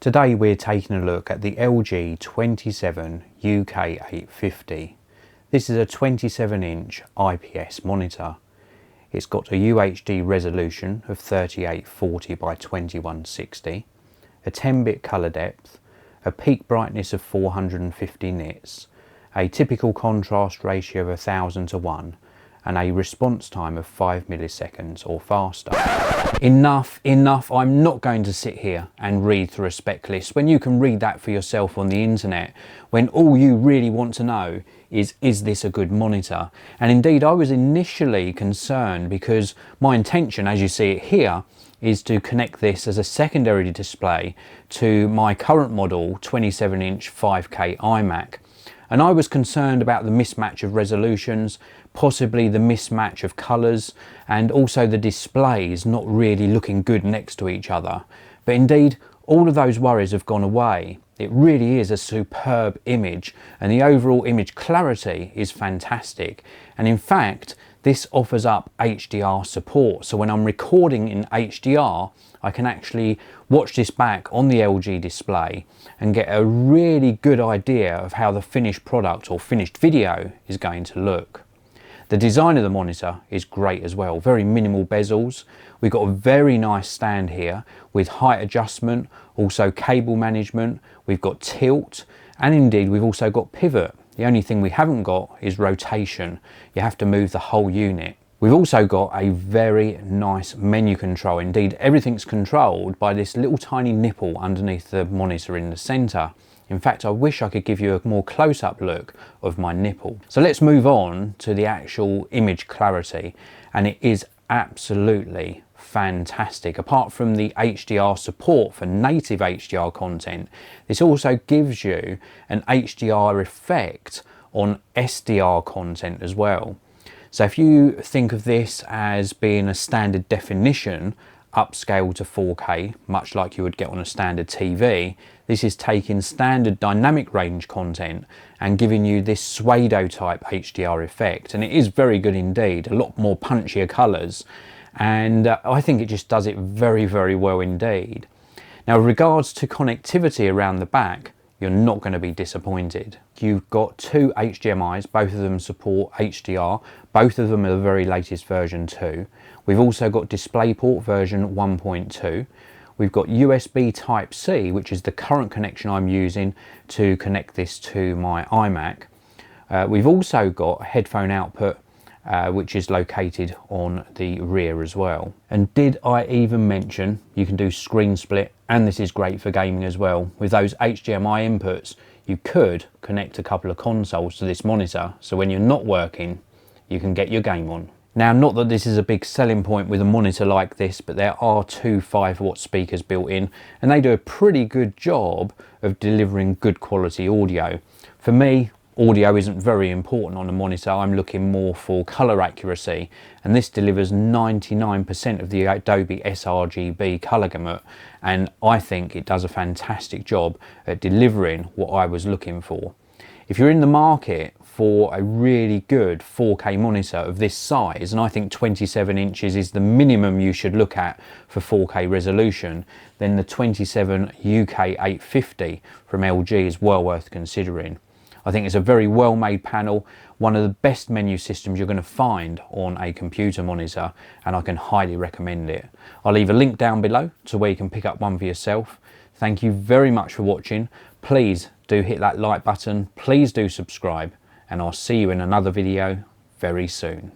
Today we're taking a look at the LG 27UK850. This is a 27-inch IPS monitor. It's got a UHD resolution of 3840 by 2160, a 10-bit colour depth, a peak brightness of 450 nits, a typical contrast ratio of 1000 to 1, and a response time of 5 milliseconds or faster. Enough, I'm not going to sit here and read through a spec list when you can read that for yourself on the internet, when all you really want to know is this a good monitor? And indeed I was initially concerned because my intention, as you see it here, is to connect this as a secondary display to my current model 27-inch 5K iMac. And I was concerned about the mismatch of resolutions, possibly the mismatch of colours, and also the displays not really looking good next to each other. But indeed, all of those worries have gone away. It really is a superb image, and the overall image clarity is fantastic. And in fact, this offers up HDR support. So when I'm recording in HDR, I can actually watch this back on the LG display and get a really good idea of how the finished product or finished video is going to look. The design of the monitor is great as well, very minimal bezels. We've got a very nice stand here with height adjustment, also cable management, we've got tilt, and indeed we've also got pivot. The only thing we haven't got is rotation. You have to move the whole unit. We've also got a very nice menu control. Indeed, everything's controlled by this little tiny nipple underneath the monitor in the center. In fact, I wish I could give you a more close-up look of my nipple. So let's move on to the actual image clarity, and it is absolutely fantastic. Apart from the HDR support for native HDR content, this also gives you an HDR effect on SDR content as well. So if you think of this as being a standard definition upscale to 4K, much like you would get on a standard TV, this is taking standard dynamic range content and giving you this pseudo type HDR effect, and it is very good indeed. A lot more punchier colours, and I think it just does it very well indeed. Now, with regards to connectivity around the back, you're not going to be disappointed. You've got two HDMIs, both of them support HDR, both of them are the very latest version 2. We've also got DisplayPort version 1.2. We've got USB Type-C, which is the current connection I'm using to connect this to my iMac. We've also got headphone output, which is located on the rear as well. And did I even mention you can do screen split, and this is great for gaming as well. With those HDMI inputs, you could connect a couple of consoles to this monitor, so when you're not working, you can get your game on. Now, not that this is a big selling point with a monitor like this, but there are two 5-watt speakers built in, and they do a pretty good job of delivering good quality audio. For me, audio isn't very important on a monitor. I'm looking more for colour accuracy, and this delivers 99% of the Adobe sRGB colour gamut, and I think it does a fantastic job at delivering what I was looking for. If you're in the market for a really good 4K monitor of this size, and I think 27 inches is the minimum you should look at for 4K resolution, then the 27UK850 from LG is well worth considering. I think it's a very well made panel, one of the best menu systems you're going to find on a computer monitor, and I can highly recommend it. I'll leave a link down below to where you can pick up one for yourself. Thank you very much for watching. Please do hit that like button, please do subscribe, and I'll see you in another video very soon.